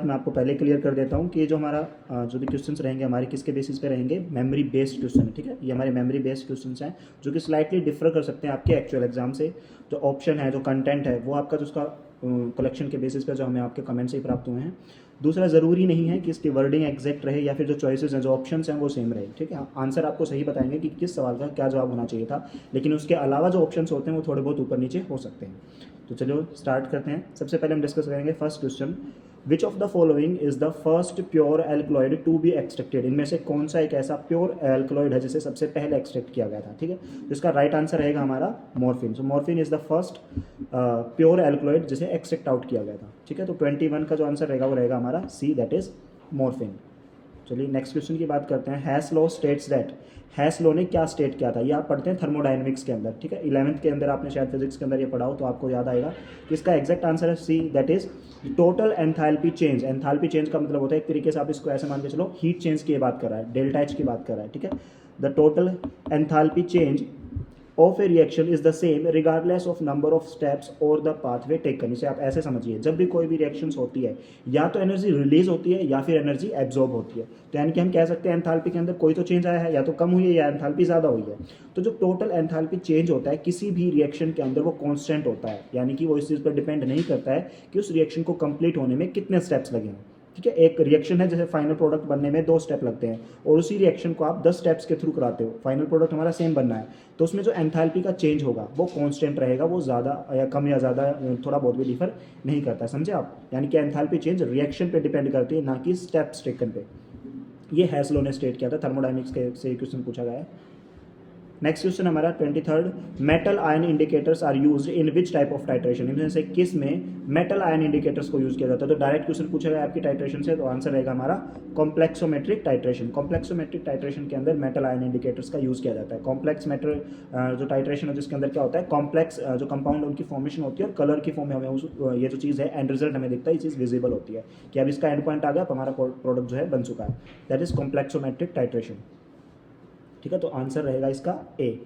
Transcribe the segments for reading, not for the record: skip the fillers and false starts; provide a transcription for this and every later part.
मैं आपको पहले क्लियर कर देता हूँ कि जो हमारा जो भी क्वेश्चंस रहेंगे हमारे किसके बेसिस पे रहेंगे, मेमोरी बेस्ड क्वेश्चन है, ठीक है। ये हमारे मेमोरी बेस्ड क्वेश्चंस हैं जो कि स्लाइटली डिफर कर सकते हैं आपके एक्चुअल एग्जाम से। जो ऑप्शन है, जो कंटेंट है, वो आपका जो उसका कलेक्शन के बेसिस पे जो हमें आपके कमेंट से ही प्राप्त हुए हैं। दूसरा, ज़रूरी नहीं है कि इसकी वर्डिंग एग्जैक्ट रहे या फिर जो चॉइसेस हैं, जो ऑप्शंस हैं, वो सेम रहे, ठीक है। आंसर आपको सही बताएंगे कि किस सवाल का क्या जवाब होना चाहिए था, लेकिन उसके अलावा जो ऑप्शंस होते हैं वो थोड़े बहुत ऊपर नीचे हो सकते हैं। तो चलो स्टार्ट करते हैं। सबसे पहले हम डिस्कस करेंगे first question, which of the following is the first pure alkaloid to be extracted. इनमें से कौन सा एक ऐसा प्योर एल्कलॉइड है जिसे सबसे पहले एक्सट्रैक्ट किया गया था, ठीक है। तो इसका राइट आंसर रहेगा हमारा morphine. So morphine is the first pure alkaloid जिसे एक्सट्रैक्ट आउट किया गया था, ठीक है। तो 21 का जो आंसर रहेगा वो रहेगा हमारा सी, दैट इज मॉर्फिन। चलिए नेक्स्ट क्वेश्चन की बात करते हैं। Hess law states that, Hess law ने क्या स्टेट किया था, ये आप पढ़ते हैं थर्मोडायनेमिक्स के अंदर, ठीक है। 11th के अंदर आपने शायद फिजिक्स के अंदर ये पढ़ा हो तो आपको याद आएगा कि इसका एग्जैक्ट आंसर है C, that is total enthalpy change. Enthalpy change का मतलब होता है एक तरीके से आप इसको ऐसे मान के चलो हीट चेंज की बात कर रहा है, डेल्टा एच की बात कर रहा है, ठीक है। The total enthalpy change of A reaction is the same regardless of number of steps और द पाथवे टेकन। इसे आप ऐसे समझिए, जब भी कोई भी रिएक्शंस होती है या तो एनर्जी रिलीज होती है या फिर एनर्जी एब्जॉर्ब होती है। तो यानी कि हम कह सकते हैं एंथैल्पी के अंदर कोई तो चेंज आया है, या तो कम हुई है या एंथैल्पी ज़्यादा हुई है। तो जो टोटल एंथैल्पी चेंज होता है किसी भी रिएक्शन के अंदर वो कांस्टेंट होता है, यानी कि वो इस चीज़ पर डिपेंड नहीं करता है कि उस रिएक्शन को कंप्लीट होने में कितने स्टेप्स लगे हैं, ठीक है। एक रिएक्शन है जैसे फाइनल प्रोडक्ट बनने में 2 स्टेप लगते हैं और उसी रिएक्शन को आप 10 स्टेप्स के थ्रू कराते हो, फाइनल प्रोडक्ट हमारा सेम बनना है, तो उसमें जो एंथैल्पी का चेंज होगा वो कांस्टेंट रहेगा, वो ज़्यादा या कम या ज़्यादा थोड़ा बहुत भी डिफर नहीं करता है, समझे आप। यानी कि एंथैल्पी चेंज रिएक्शन पे डिपेंड करती है, ना कि स्टेप्स टेकन पे। ये हैस लॉ ने स्टेट किया था, थर्मोडायनेमिक्स के से क्वेश्चन पूछा गया है। नेक्स्ट क्वेश्चन हमारा 23rd, metal ion indicators are used in which type of titration. इनमें से किस में मेटल आयन इंडिकेटर्स को यूज किया जाता है। तो डायरेक्ट क्वेश्चन पूछा गया आपकी टाइट्रेशन से, तो आंसर रहेगा हमारा कॉम्प्लेक्सोमेट्रिक टाइट्रेशन। कॉम्प्लेक्सोमेट्रिक टाइट्रेशन के अंदर मेटल आयन इंडिकेटर्स का यूज किया जाता है। कॉम्प्लेक्स मेटल जो टाइट्रेशन है जिसके अंदर क्या होता है, कॉम्प्लेक्स जो कंपाउंड उनकी फॉर्मेशन होती है और कलर की फॉर्म में हमें ये जो चीज़ है एंड रिजल्ट हमें दिखता है, ये चीज़ विजिबल होती है कि अब इसका एंड पॉइंट आ गया, अब हमारा प्रोडक्ट जो है बन चुका है, दैट इज कॉम्प्लेक्सोमेट्रिक टाइट्रेशन, ठीक है। तो आंसर रहेगा इसका ए।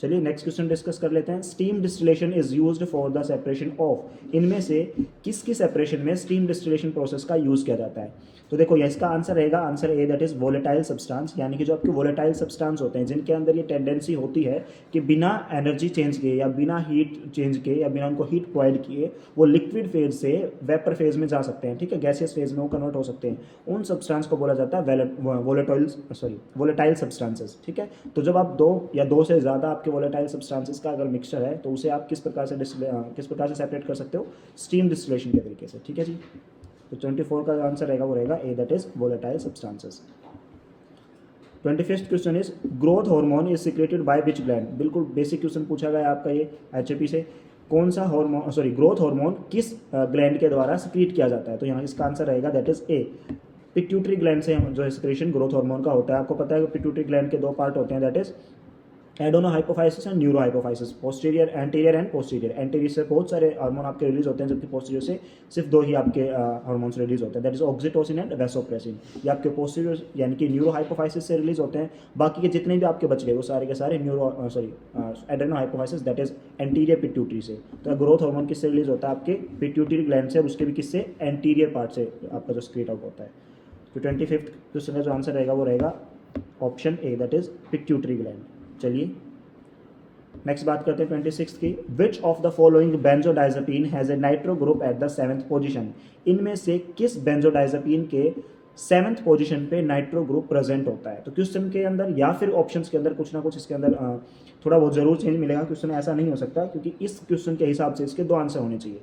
चलिए नेक्स्ट क्वेश्चन डिस्कस कर लेते हैं। Steam distillation is used for the separation of, इनमें से किसकी सेपरेशन में स्टीम डिस्टिलेशन प्रोसेस का यूज किया जाता है। तो देखो ये इसका आंसर रहेगा answer A, that is volatile substance. यानी कि जो आपके वोलेटाइल सब्सटेंस होते हैं जिनके अंदर ये टेंडेंसी होती है कि बिना एनर्जी चेंज किए या बिना हीट चेंज किए या बिना उनको हीट प्रोवाइड किए वो लिक्विड फेज से वेपर फेज में जा सकते हैं, ठीक है, गैसियस फेज में वो कन्वर्ट हो सकते हैं। उन सब्सटेंस को बोला जाता है वोलेटाइल सब्सटेंसेस, ठीक है। तो जब आप 2 या 2 से ज़्यादा आपके वोलेटाइल सब्सटेंसेस का अगर मिक्सचर है तो उसे आप किस प्रकार से सेपरेट कर सकते हो, स्टीम डिस्टिलेशन के तरीके से, ठीक है जी। तो 24 का आंसर रहेगा वो रहेगा A, that is volatile substances. 25th question is growth hormone is secreted by which gland. बिल्कुल बेसिक क्वेश्चन पूछा गया आपका ये एचएपी से, कौन सा हार्मोन ग्रोथ हार्मोन किस ग्लैंड के द्वारा सिक्रीट किया जाता है। तो यहाँ इसका आंसर रहेगा that is a, pituitary gland से जो सिक्रेशन ग्रोथ हार्मोन का होता है। आपको पता है कि पिट्यूटरी ग्लैंड के 2 पार्ट होते हैं, that is adeno hypophysis and neuro hypophysis, posterior anterior and posterior. Anterior से बहुत सारे हार्मोन आपके रिलीज होते हैं जबकि पोस्टीरियर से सिर्फ 2 ही आपके हार्मोन्स रिलीज होते हैं, that is oxytocin and vasopressin. ये आपके पोस्टीरियर यानी कि न्यूरो हाइपोफाइसिस से रिलीज होते हैं। बाकी के जितने भी आपके बच गए वो सारे के सारे adeno hypophysis that is anterior pituitary से। तो ग्रोथ हार्मोन किससे रिलीज होता है, आपके पिट्यूटरी ग्लैंड से, और उसके भी किससे, एंटीरियर पार्ट से आपका जो स्क्रीट आउट होता है। तो 25th क्वेश्चन का जो आंसर रहेगा वो रहेगा option A, that is pituitary gland. चलिए नेक्स्ट बात करते हैं 26th की। Which of the following benzodiazepine has a nitro group at the 7th position. इनमें से किस बेंजोडाइजेपीन के 7th पोजीशन पे नाइट्रो ग्रुप प्रेजेंट होता है। तो क्वेश्चन के अंदर या फिर ऑप्शंस के अंदर कुछ ना कुछ इसके अंदर थोड़ा बहुत जरूर चेंज मिलेगा। क्वेश्चन ऐसा नहीं हो सकता क्योंकि इस क्वेश्चन के हिसाब से इसके 2 आंसर होने चाहिए,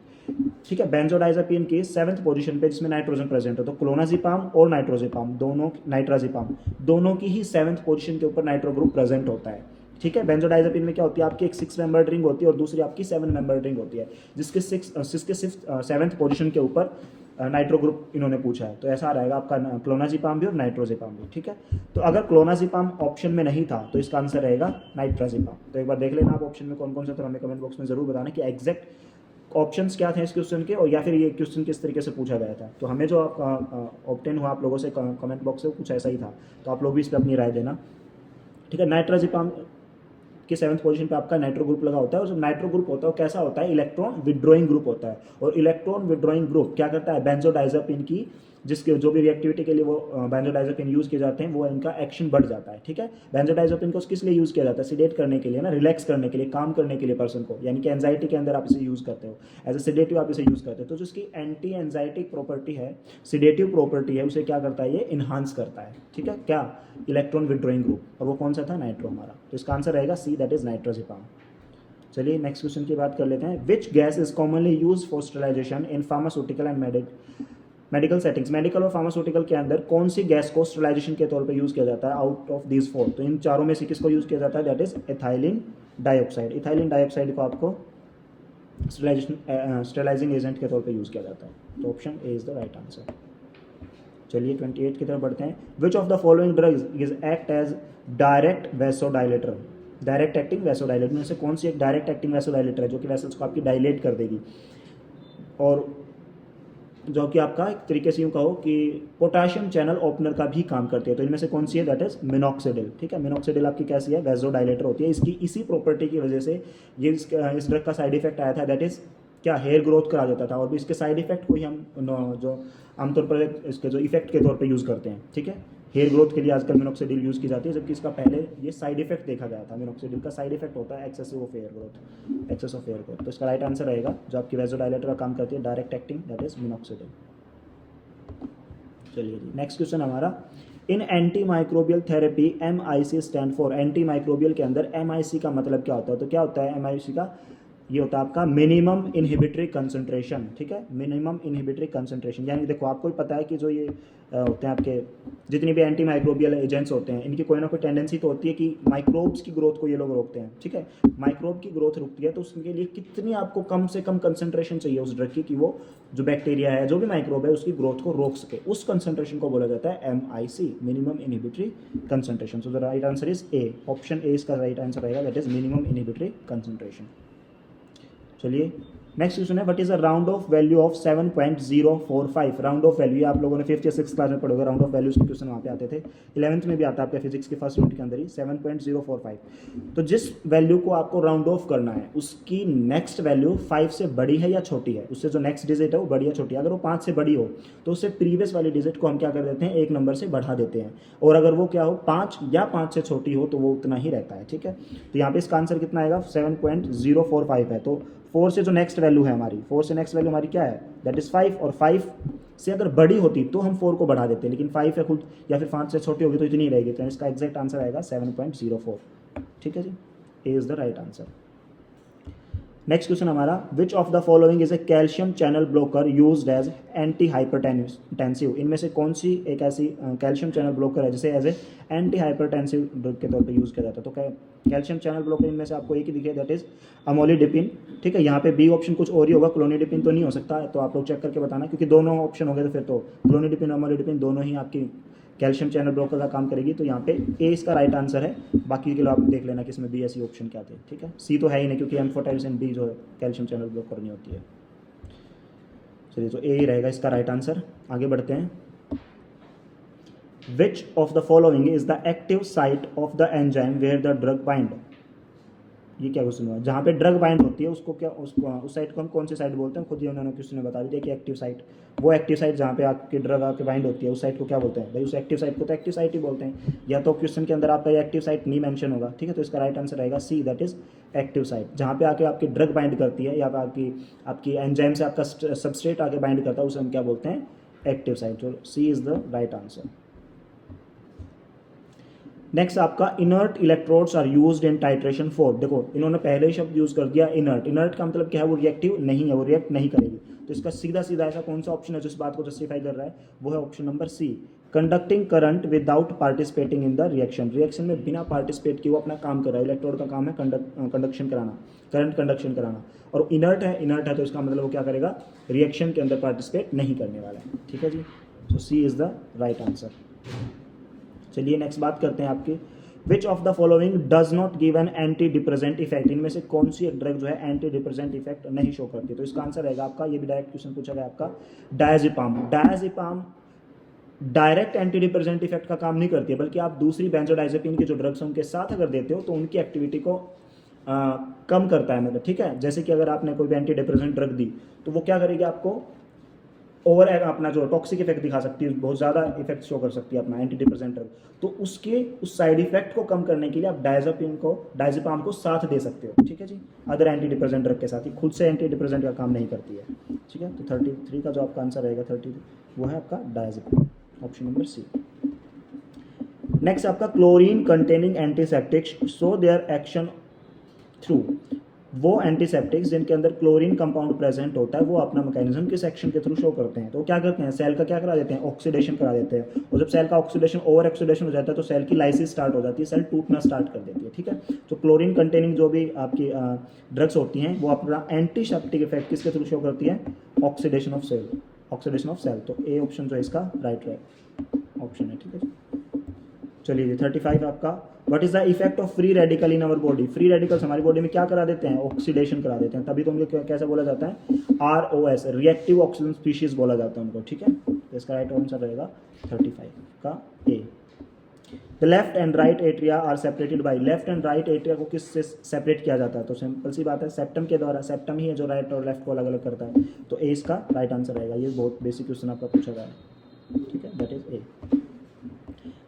ठीक है। बेंजोडाइजेपीन की 7th पोजीशन पे जिसमें नाइट्रोजन प्रेजेंट हो, तो क्लोनाजिपाम और नाइट्रोजिपाम दोनों, नाइट्राजिपाम दोनों की ही 7th पोजीशन के ऊपर नाइट्रो ग्रुप प्रेजेंट होता है, ठीक है। बेंजोडाइजेपीन में क्या होती है, आपकी एक 6 मेंबर रिंग होती है और दूसरी आपकी 7 मेंबर रिंग होती है, जिसके 7th पोजीशन के ऊपर नाइट्रो ग्रुप इन्होंने पूछा है। तो ऐसा रहेगा आपका क्लोनाजिपाम भी और नाइट्रोजिपाम भी, ठीक है। तो अगर क्लोनाजिपाम ऑप्शन में नहीं था तो इसका आंसर रहेगा नाइट्राजिपाम। तो एक बार देख लेना आप ऑप्शन में कौन कौन सा था, हमें कमेंट बॉक्स में जरूर बताना कि एग्जैक्ट ऑप्शंस क्या थे इस क्वेश्चन के, और या फिर ये क्वेश्चन किस तरीके से पूछा गया था। तो हमें जो ऑब्टेन हुआ आप लोगों से कमेंट बॉक्स से कुछ ऐसा ही था, तो आप लोग भी इस पर अपनी राय देना, ठीक है। नाइट्राजिपाम आपके 7th पोजीशन पे आपका नाइट्रो ग्रुप लगा होता है, और जो नाइट्रो ग्रुप होता है वो कैसा होता है, इलेक्ट्रॉन विड्रॉइंग ग्रुप होता है। और इलेक्ट्रॉन विड्रॉइंग ग्रुप क्या करता है, बेंजोडाइजापीन की जिसके जो भी रिएक्टिविटी के लिए वो बेंजोडाइजापीन यूज़ किए जाते हैं वो इनका एक्शन बढ़ जाता है, ठीक है। बेंजोडाइजापीन को किस लिए यूज़ किया जाता है, सिडेट करने के लिए ना, रिलैक्स करने के लिए, काम करने के लिए पर्सन को, यानी कि एंजाइटी के अंदर आप इसे यूज़ करते हो, एज ए सिडेटिव आप इसे यूज़ करते हो। तो जो इसकी एंटी एंजाइटिक प्रॉपर्टी है, सिडेटिव प्रॉपर्टी है, उसे क्या करता है, ये इन्हांस करता है, ठीक है, क्या, इलेक्ट्रॉन विड्रॉइंग ग्रुप, और वो कौन सा था, नाइट्रो हमारा। तो इसका आंसर रहेगा सी, दैट इज नाइट्रोजेपाम। चलिए नेक्स्ट क्वेश्चन की बात कर लेते हैं। Which gas is commonly use for sterilization in pharmaceutical and medical settings, medical और फार्मास्यूटिकल के अंदर कौन सी गैस को स्टेरिलाइजेशन के तौर पे यूज़ किया जाता है, आउट ऑफ दीज 4, तो इन चारों में से किसको यूज़ किया जाता है, that is ethylene dioxide. Ethylene dioxide को आपको स्टेरिलाइजिंग एजेंट के तौर पे यूज़ किया जाता है। तो option A is the right answer. चलिए 28 की तरफ बढ़ते हैं। Which of the following drugs is act as direct vasodilator, direct acting vasodilator में से कौन सी एक डायरेक्ट एक्टिंग वैसोडाइलेटर है जो कि वेसल्स को आपकी डायलेट कर देगी, और जो कि आपका एक तरीके से यूँ कहो कि पोटाशियम चैनल ओपनर का भी काम करती है। तो इनमें से कौन सी है, दैट इज मिनॉक्सिडिल, ठीक है। मिनॉक्सिडिल आपकी कैसी है, वैसोडाइलेटर होती है। इसकी इसी प्रॉपर्टी की वजह से ये इस ड्रग का साइड इफेक्ट आया था, दैट इज क्या, हेयर ग्रोथ करा देता था। और भी इसके साइड इफेक्ट को ही हम जो आमतौर पर इसके जो इफेक्ट के तौर पे यूज़ करते हैं, ठीक है। हेयर ग्रोथ के लिए आजकल मिनॉक्सिडिल यूज़ की जाती है, जबकि इसका पहले ये साइड इफेक्ट देखा गया था। मिनॉक्सिडिल का साइड इफेक्ट होता है excessive of hair growth, excess of hair growth. तो इसका राइट आंसर रहेगा जो आपकी वैसोडाइलेटर का काम करती है, direct acting, that is minoxidil. चलिए जी नेक्स्ट क्वेश्चन हमारा, in anti microbial therapy MIC stand for, anti microbial के अंदर MIC का मतलब क्या होता है, तो क्या होता है MIC का, ये होता है आपका मिनिमम इनहिबिटरी कंसंट्रेशन, ठीक है, मिनिमम इनहिबिटरी कंसंट्रेशन। यानी देखो आपको भी पता है कि जो ये होते हैं आपके जितनी भी एंटी माइक्रोबियल एजेंट्स होते हैं, इनकी कोई ना कोई टेंडेंसी तो होती है कि माइक्रोब्स की ग्रोथ को ये लोग रोकते हैं, ठीक है। माइक्रोब की ग्रोथ रुकती है तो उसके लिए कितनी आपको कम से कम कंसंट्रेशन चाहिए उस ड्रग की, कि वो जो बैक्टीरिया है, जो भी माइक्रोब है, उसकी ग्रोथ को रोक सके, उस कंसंट्रेशन को बोला जाता है MIC, minimum inhibitory concentration. So the right answer is a, option ए इसका राइट आंसर रहेगा, that is minimum inhibitory concentration. चलिए नेक्स्ट क्वेश्चन है, what is a round of value of 7.045, round of value, आप लोगों ने 5th या 6th class में पढ़ोगे, राउंड ऑफ वैल्यूज के क्वेश्चन वहाँ पे आते थे, 11th में भी आता है आपके फिजिक्स के फर्स्ट यूनिट के अंदर ही 7.045। तो जिस वैल्यू को आपको राउंड ऑफ करना है उसकी नेक्स्ट वैल्यू 5 से बड़ी है या छोटी है, उससे जो नेक्स्ट डिजिट है वो बड़ी या छोटी है। अगर वो 5 से बड़ी हो तो उससे प्रीवियस वाली डिजिट को हम क्या कर देते हैं, एक नंबर से बढ़ा देते हैं, और अगर वो क्या हो 5 या 5 से छोटी हो तो वो उतना ही रहता है, ठीक है। तो यहाँ पे इसका आंसर कितना आएगा, 7.045 है। तो 4 से जो नेक्स्ट वैल्यू है हमारी, 4 से नेक्स्ट वैल्यू हमारी क्या है, दैट इज 5, और 5 से अगर बड़ी होती तो हम 4 को बढ़ा देते हैं, लेकिन 5 या खुद या फिर 5 से छोटी होगी तो इतनी ही रहेगी। तो इसका एग्जैक्ट आंसर आएगा 7.04, ठीक है जी, A is the right answer. Next question हमारा, which of the following is a calcium channel blocker used as anti hypertensive, इनमें से कौन सी एक ऐसी कैल्शियम चैनल ब्लॉकर है जिसे as a anti hypertensive drug के तौर पे यूज़ किया जाता है। तो कैल्शियम चैनल ब्लॉकर इनमें से आपको एक ही दिखे, दैट इज अमोलिडिपिन, ठीक है। यहाँ पे बी ऑप्शन कुछ और ही होगा, क्लोनिडिपिन तो नहीं हो सकता, तो आप लोग चेक करके बताना, क्योंकि दोनों ऑप्शन हो गए तो फिर तो क्लोनिडिपिन और अमोलिडिपिन दोनों ही आपकी कैल्शियम चैनल ब्लॉकर का काम करेगी। तो यहाँ पे ए इसका राइट आंसर है, बाकी के लोग आप देख लेना कि इसमें बी ऐसी ऑप्शन क्या थे, ठीक है। सी तो है ही नहीं, क्योंकि एम्फोटेरिसिन बी जो है कैल्शियम चैनल ब्लॉकर नहीं होती है। चलिए तो ए ही रहेगा इसका राइट आंसर। आगे बढ़ते हैं, which of the following is the active site of the enzyme where the drug bind, ये क्या क्वेश्चन हुआ, जहाँ पे ड्रग बाइंड होती है उसको क्या, उस साइट को हम कौन सी साइट बोलते हैं, खुद ही उन्होंने क्वेश्चन में बता दिया कि एक्टिव साइट, वो एक्टिव साइट जहाँ पे आपकी ड्रग आके बाइंड होती है उस साइट को क्या बोलते हैं भाई, उस एक्टिव साइट को तो एक्टिव साइट ही बोलते हैं। या तो क्वेश्चन के अंदर आपका ये एक्टिव साइट नहीं मेंशन होगा, ठीक है। तो इसका राइट आंसर रहेगा सी, दैट इज एक्टिव साइट, जहाँ पे आके आपकी ड्रग बाइंड करती है या आपकी एंजाइम से आपका सबस्ट्रेट आके बाइंड करता है, उसे हम क्या बोलते हैं, एक्टिव साइट। तो C is the right answer. Next आपका inert electrodes are used in titration for, देखो इन्होंने पहले ही शब्द यूज कर दिया इनर्ट, इनर्ट का मतलब क्या है, वो रिएक्टिव नहीं है, वो रिएक्ट नहीं करेगी। तो इसका सीधा सीधा ऐसा कौन सा ऑप्शन है जो इस बात को जस्टिफाई कर रहा है, वो है option number C, conducting current without participating in the reaction, reaction में बिना पार्टिसिपेट किए वो अपना काम कर रहा है। इलेक्ट्रोड का काम है कंडक्शन कराना, करंट कंडक्शन कराना, और इनर्ट है तो इसका मतलब वो क्या करेगा, रिएक्शन के अंदर पार्टिसिपेट नहीं करने वाला है, ठीक है जी। तो C is the right answer. चलिए नेक्स्ट बात करते हैं आपकी, विच of the following does not give an anti depressant effect, इनमें से कौन सी एक ड्रग जो है एंटी डिप्रेजेंट इफेक्ट नहीं शो करती। तो इसका आंसर रहेगा आपका, ये भी डायरेक्ट क्वेश्चन पूछा गया आपका, diazepam. Diazepam direct anti depressant effect का काम नहीं करती है, बल्कि आप दूसरी बेंजोडाइजेपिन की जो ड्रग्स हैं उनके साथ अगर देते हो तो उनकी एक्टिविटी को कम करता है, मतलब ठीक है। जैसे कि अगर आपने कोई भी एंटी डिप्रेसेंट ड्रग दी तो वो क्या करेगी, आपको ओवर अपना जो टॉक्सिक इफेक्ट दिखा सकती है, बहुत ज़्यादा इफेक्ट शो कर सकती है अपना एंटी डिप्रेसेंट ड्रग। तो उसके उस साइड इफेक्ट को कम करने के लिए आप डायजेपाम को साथ दे सकते हो, ठीक है जी, अदर एंटी डिप्रेसेंट ड्रग के साथ ही। खुद से एंटी डिप्रेसेंट का काम नहीं करती है, ठीक है। तो 33 का जो आपका आंसर रहेगा 30 वो है आपका diazepam, option number C. Next आपका chlorine containing antiseptics so their action through, वो एंटीसेप्टिक्स जिनके अंदर क्लोरीन कंपाउंड प्रेजेंट होता है वो अपना मैकेनिज्म किस एक्शन के थ्रू शो करते हैं। तो क्या करते हैं, सेल का क्या करा देते हैं, ऑक्सीडेशन करा देते हैं। और जब सेल का ऑक्सीडेशन ओवर ऑक्सीडेशन हो जाता है तो सेल की लाइसिस स्टार्ट हो जाती है, सेल टूटना स्टार्ट कर देती है, ठीक है। तो क्लोरीन कंटेनिंग जो भी आपकी ड्रग्स होती हैं वो अपना एंटीसेप्टिक इफेक्ट किसके थ्रू शो करती है, oxidation of cell, oxidation of cell. तो ए ऑप्शन जो है इसका राइट ऑप्शन है, ठीक है। चलिए जी 35 आपका, what is the effect of free radical in our body. Free radicals हमारी बॉडी में क्या करा देते हैं, ऑक्सीडेशन करा देते हैं, तभी तो उनको कैसे बोला जाता है, ROS, रिएक्टिव ऑक्सीजन स्पीशीज बोला जाता है उनको, ठीक है। तो इसका राइट आंसर रहेगा 35 का A. The left and right atria are separated by, left and right atria को किससे सेपरेट किया जाता है, तो सिंपल सी बात है सेप्टम के द्वारा। सेप्टम ही है जो राइट और लेफ्ट को अलग अलग करता है, तो ए इसका राइट आंसर रहेगा। ये बहुत बेसिक क्वेश्चन आपका पूछा गया है, ठीक है, दैट इज ए।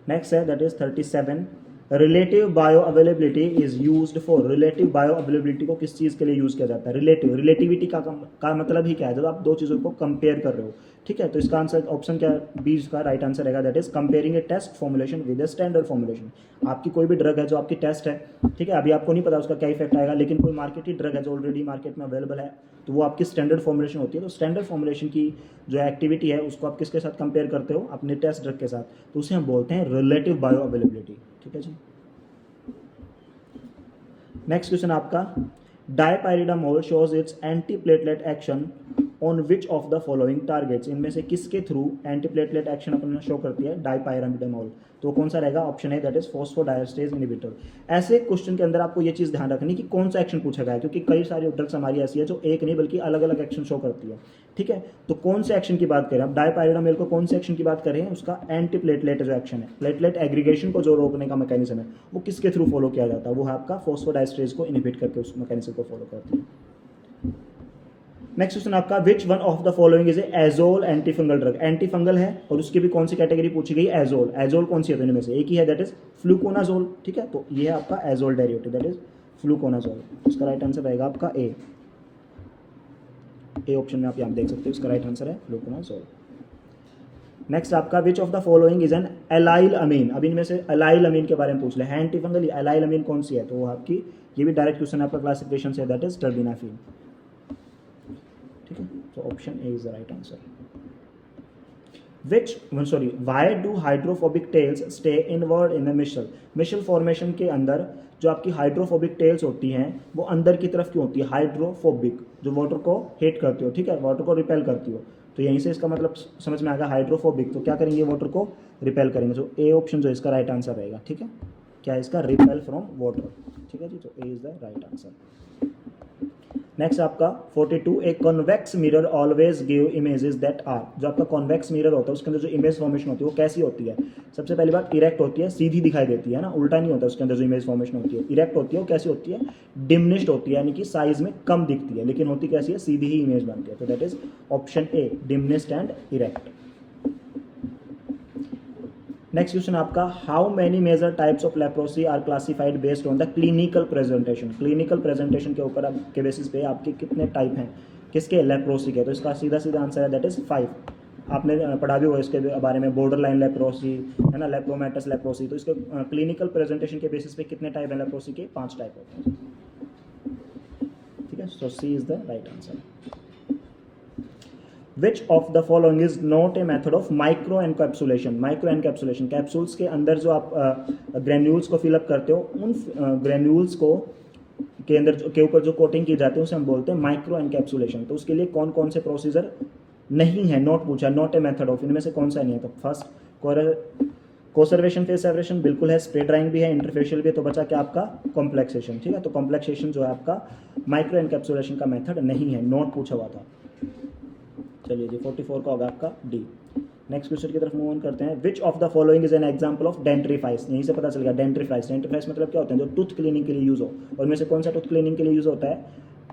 नेक्स्ट है that is 37, relative bio availability is used for, relative bio availability को किस चीज़ के लिए यूज़ किया जाता है, रिलेटिव, रिलेटिविटी का मतलब ही क्या है, जब आप दो चीज़ों को कंपेयर कर रहे हो, ठीक है। तो इसका आंसर ऑप्शन क्या बी का राइट आंसर रहेगा, that is comparing a test formulation with a standard formulation. आपकी कोई भी ड्रग है जो आपकी टेस्ट है, ठीक है, अभी आपको नहीं पता उसका क्या इफेक्ट आएगा, लेकिन कोई मार्केटेड ड्रग है जो ऑलरेडी मार्केट में अवेलेबल है तो वो आपकी स्टैंडर्ड फॉर्मुलेशन होती है। तो स्टैंडर्ड फॉर्मुलेशन की जो एक्टिविटी है उसको आप किसके साथ कंपेयर करते हो, अपने टेस्ट ड्रग के साथ, तो उसे हम बोलते हैं रिलेटिव बायो अवेलेबिलिटी, ठीक है जी। नेक्स्ट क्वेश्चन आपका, dipyridamole shows its antiplatelet action on which of the following targets, इनमें से किसके थ्रू एंटीप्लेटलेट एक्शन अपना शो करती है डायपाइरिडामोल, तो कौन सा रहेगा, ऑप्शन है दैट इज फॉस्फोडाइएस्टेज इनहिबिटर। ऐसे क्वेश्चन के अंदर आपको ये चीज़ ध्यान रखनी कि कौन सा एक्शन पूछा गया है, क्योंकि कई सारी ड्रग्स हमारी ऐसी है जो एक नहीं बल्कि अलग अलग एक्शन शो करती है, ठीक है। तो कौन से एक्शन की बात करें, अब डायपाइरिडामोल को कौन से एक्शन की बात करें, उसका एंटीप्लेटलेट जो एक्शन है, प्लेटलेट एग्रीगेशन को जो रोकने का मैकेनिज्म है वो किसके थ्रू फॉलो किया जाता है, वो है आपका फॉस्फोडाइएस्टेज को इनहिबिट करके उस मैकेनिज्म को फॉलो करती है। नेक्स्ट क्वेश्चन आपका, which one of the following is azole antifungal drug, antifungal है और उसकी भी कौन सी कैटेगरी पूछी गई, एजोल। एजोल कौन सी है, तो इनमें से एक ही है, दैट इज फ्लूकोनाजोल, ठीक है। तो ये है आपका azole derivative, that is fluconazole. इसका राइट आंसर रहेगा आपका ए ऑप्शन में आप यहाँ देख सकते हो, इसका राइट आंसर है फ्लूकोनाजोल। नेक्स्ट आपका, which of the following is an allyl amine, अब इनमें से एलाइल अमीन के बारे में पूछ ले, है एंटीफंगल, एलाइल अमीन कौन सी है, तो वो आपकी, ये भी डायरेक्ट क्वेश्चन आपका क्लासिफिकेशन से, दैट इज टर्बिनाफिन, ठीक है। तो option A is the right answer. Why do hydrophobic tails stay inward in the micelle, micelle formation के अंदर जो आपकी हाइड्रोफोबिक टेल्स होती हैं वो अंदर की तरफ क्यों होती है, हाइड्रोफोबिक, जो वाटर को हेट करती हो, ठीक है, वाटर को रिपेल करती हो, तो यहीं से इसका मतलब समझ में आएगा हाइड्रोफोबिक, तो क्या करेंगे, वाटर को रिपेल करेंगे। तो ए ऑप्शन जो इसका राइट आंसर रहेगा, ठीक है, क्या है इसका, रिपेल फ्रॉम वाटर, ठीक है जी, तो A is the right answer. Next आपका 42, a convex mirror always give images that are, जो आपका कॉन्वेक्स मिरर होता है उसके अंदर जो इमेज फॉर्मेशन होती है वो कैसी होती है, सबसे पहली बात इरेक्ट होती है, सीधी दिखाई देती है ना, उल्टा नहीं होता, उसके अंदर जो इमेज फॉर्मेशन होती है इरेक्ट होती है, वो कैसी होती है, डिमिनिश्ड होती है, यानी कि साइज में कम दिखती है, लेकिन होती कैसी है, सीधी ही इमेज बनती है, तो that is option A, diminished and erect. Next question आपका, how many major types of leprosy are classified based on the clinical presentation, clinical presentation के ऊपर के बेसिस पे आपके कितने टाइप हैं किसके, लेप्रोसी के, तो इसका सीधा सीधा आंसर है दैट इज 5। आपने पढ़ा भी हुआ इसके बारे में, बॉर्डर लाइन लेप्रोसी है ना, लेप्रोमेटस लेप्रोसी, तो इसके क्लिनिकल प्रेजेंटेशन के बेसिस पे कितने टाइप हैं लेप्रोसी के, 5 टाइप होते हैं, ठीक है। So C is the right answer. Which of the following is not a method of micro encapsulation, micro encapsulation, capsules के अंदर जो आप ग्रेन्यूल्स को फिलअप करते हो, उन ग्रेन्यूल्स को के अंदर के ऊपर जो कोटिंग की जाती है उसे हम बोलते हैं माइक्रो एनकैप्सुलेशन। तो उसके लिए कौन कौन से प्रोसीजर नहीं है, नॉट पूछा, नॉट ए मेथड ऑफ, इनमें से कौन सा नहीं है, तो फर्स्ट कोसर्वेशन फेस सेपरेशन बिल्कुल है, स्प्रे ड्राइंग भी है, इंटरफेशियल भी है, तो बचा क्या आपका कॉम्प्लेक्सेशन, ठीक है। तो कॉम्प्लेक्सेशन जो है आपका माइक्रो एनकैप्सुलेशन का मेथड नहीं है, नॉट पूछा हुआ था। चलिए जी 44 का होगा आपका डी। नेक्स्ट क्वेश्चन की तरफ मूव ऑन करते हैं। Which of the following is an example of dentifrice, यहीं से पता चल गया डेंट्रीफाइस। डेंट्रीफाइस मतलब क्या होता है, जो टूथ क्लीनिंग के लिए यूज़ हो, और में से कौन सा टूथ क्लीनिंग के लिए यूज़ होता है,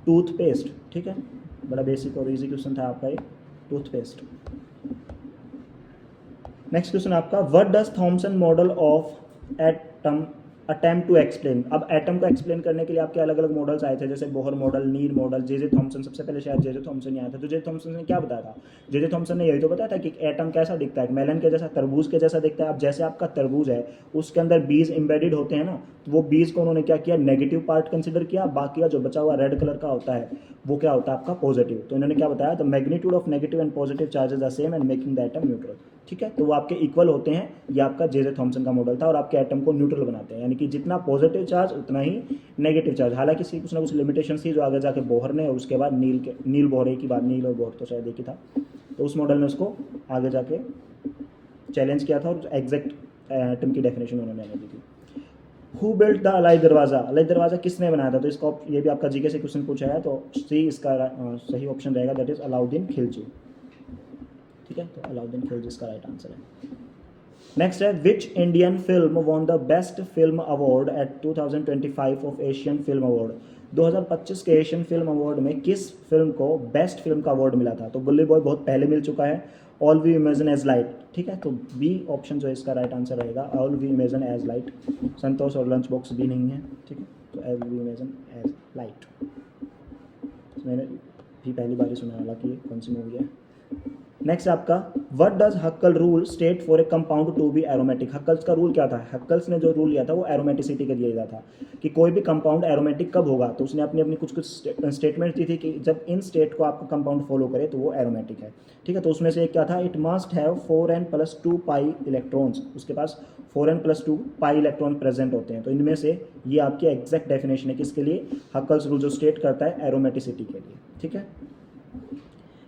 टूथपेस्ट। ठीक है, बड़ा बेसिक और इजी क्वेश्चन था आपका ये, टूथपेस्ट। नेक्स्ट क्वेश्चन आपका, what does Thomson model of atom attempt to explain. अब एटम को एक्सप्लेन करने के लिए आपके अलग अलग मॉडल्स आए थे, जैसे बोहर मॉडल, नील मॉडल, जे थॉमसन, सबसे पहले शायद जे थॉमसन ही आया था। तो जे थॉमसन ने क्या बताया था, जे थॉमसन ने यही तो बताया था कि एटम कैसा दिखता है, मेलन के जैसा, तरबूज के जैसा दिखता है। अब जैसे आपका तरबूज है उसके अंदर बीज एम्बेडेड होते हैं ना, तो वो बीज को उन्होंने क्या किया, नेगेटिव पार्ट कंसिडर किया, बाकी का जो बचा हुआ रेड कलर का होता है वो क्या होता है आपका पॉजिटिव। तो इन्होंने क्या बताया, the magnitude of negative and positive charges are same and making the atom neutral. ठीक है, तो वो आपके इक्वल होते हैं, ये आपका जे थॉमसन का मॉडल था, और आपके एटम को न्यूट्रल बनाते हैं, यानी कि जितना पॉजिटिव चार्ज उतना ही नेगेटिव चार्ज। हालांकि इसकी कुछ ना कुछ लिमिटेशन थी जो आगे जाके बोहर ने, और उसके बाद नील बोहर की बात, नील और बोहर तो शायद एक ही था, तो उस मॉडल ने उसको आगे जाके चैलेंज किया था, और एग्जैक्ट एटम की डेफिनेशन उन्होंने दी थी। हु बिल्ट द अलाई दरवाज़ा, अलाई दरवाज़ा किसने बनाया था, तो इसका ये भी आपका जीके से क्वेश्चन पूछा है, तो सी इसका सही ऑप्शन रहेगा, दैट इज अलाउद्दीन खिलजी। ठीक है, तो अलाउद्दीन खिलजी इसका राइट आंसर है। नेक्स्ट है, which Indian film won the best film award eight 2025 of Asian film award. 2025 के एशियन फिल्म अवार्ड में किस फिल्म को बेस्ट फिल्म का अवार्ड मिला था, तो बुल्ली बॉय बहुत पहले मिल चुका है, All We Imagine as Light. ठीक है, तो बी ऑप्शन जो है इसका राइट आंसर रहेगा, All We Imagine as Light. Santosh और लंच बॉक्स भी नहीं है। ठीक है, तो as We Imagine as Light मैंने भी पहली बार ही सुना, हालांकि ये कौन सी मूवी है। नेक्स्ट आपका, what does Huckel rule state for a compound to be aromatic. Huckel's का रूल क्या था, हक्कल्स ने जो रूल लिया था वो एरोमेटिसिटी के लिए दिया था, कि कोई भी कंपाउंड एरोमेटिक कब होगा, तो उसने अपनी अपनी कुछ स्टेटमेंट दी थी कि जब इन स्टेट को आपका कंपाउंड फॉलो करे तो वो एरोमेटिक है। ठीक है, तो उसमें से एक क्या था, it must have 4n+2 pi electrons, उसके पास 4n+2 पाई इलेक्ट्रॉन प्रेजेंट होते हैं। तो इनमें से ये आपकी एग्जैक्ट डेफिनेशन है किसके लिए, हक्कल्स रूल जो स्टेट करता है एरोमेटिसिटी के लिए। ठीक है,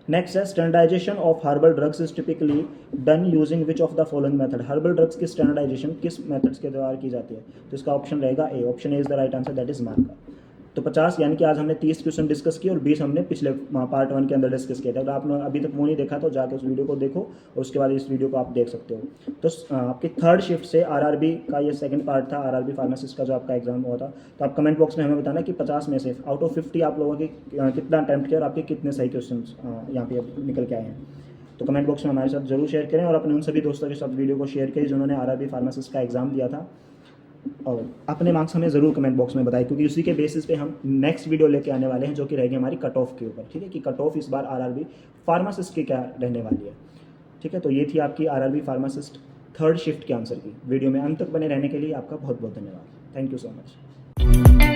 नेक्स्ट है, standardisation of herbal drugs is typically done using which of the following method. Herbal drugs की स्टैंडर्डाइजेशन किस मेथड्स के द्वारा की जाती है, तो इसका ऑप्शन रहेगा ए, option A is the right answer, that is marker. तो 50 यानी कि आज हमने 30 क्वेश्चन डिस्कस किए और 20 हमने पिछले पार्ट 1 के अंदर डिस्कस किया था। अगर आपने अभी तक वो नहीं देखा तो जाके उस वीडियो को देखो, और उसके बाद इस वीडियो को आप देख सकते हो। तो आपकी थर्ड शिफ्ट से आरआरबी का ये सेकंड पार्ट था, आरआरबी फार्मासिस्ट का जो आपका एग्जाम हुआ था। तो आप कमेंट बॉक्स में हमें बताना कि 50 में से आउट ऑफ 50 आप लोगों की कितना अटैम्प्ट किया और आपके कितने सही क्वेश्चन यहाँ पे निकल के आए हैं। तो कमेंट बॉक्स में हमारे साथ जरूर शेयर करें, और अपने उन सभी दोस्तों के साथ वीडियो को शेयर करें जिन्होंने आरआरबी फार्मासिस्ट का एग्जाम दिया था, और अपने मार्क्स हमें ज़रूर कमेंट बॉक्स में बताएं, क्योंकि उसी के बेसिस पे हम नेक्स्ट वीडियो लेके आने वाले हैं, जो कि रहेगी हमारी कट ऑफ के ऊपर। ठीक है, कि कट ऑफ इस बार आरआरबी फार्मासिस्ट की क्या रहने वाली है। ठीक है, तो ये थी आपकी आरआरबी फार्मासिस्ट थर्ड शिफ्ट के आंसर की। वीडियो में अंत तक बने रहने के लिए आपका बहुत बहुत धन्यवाद। Thank you so much.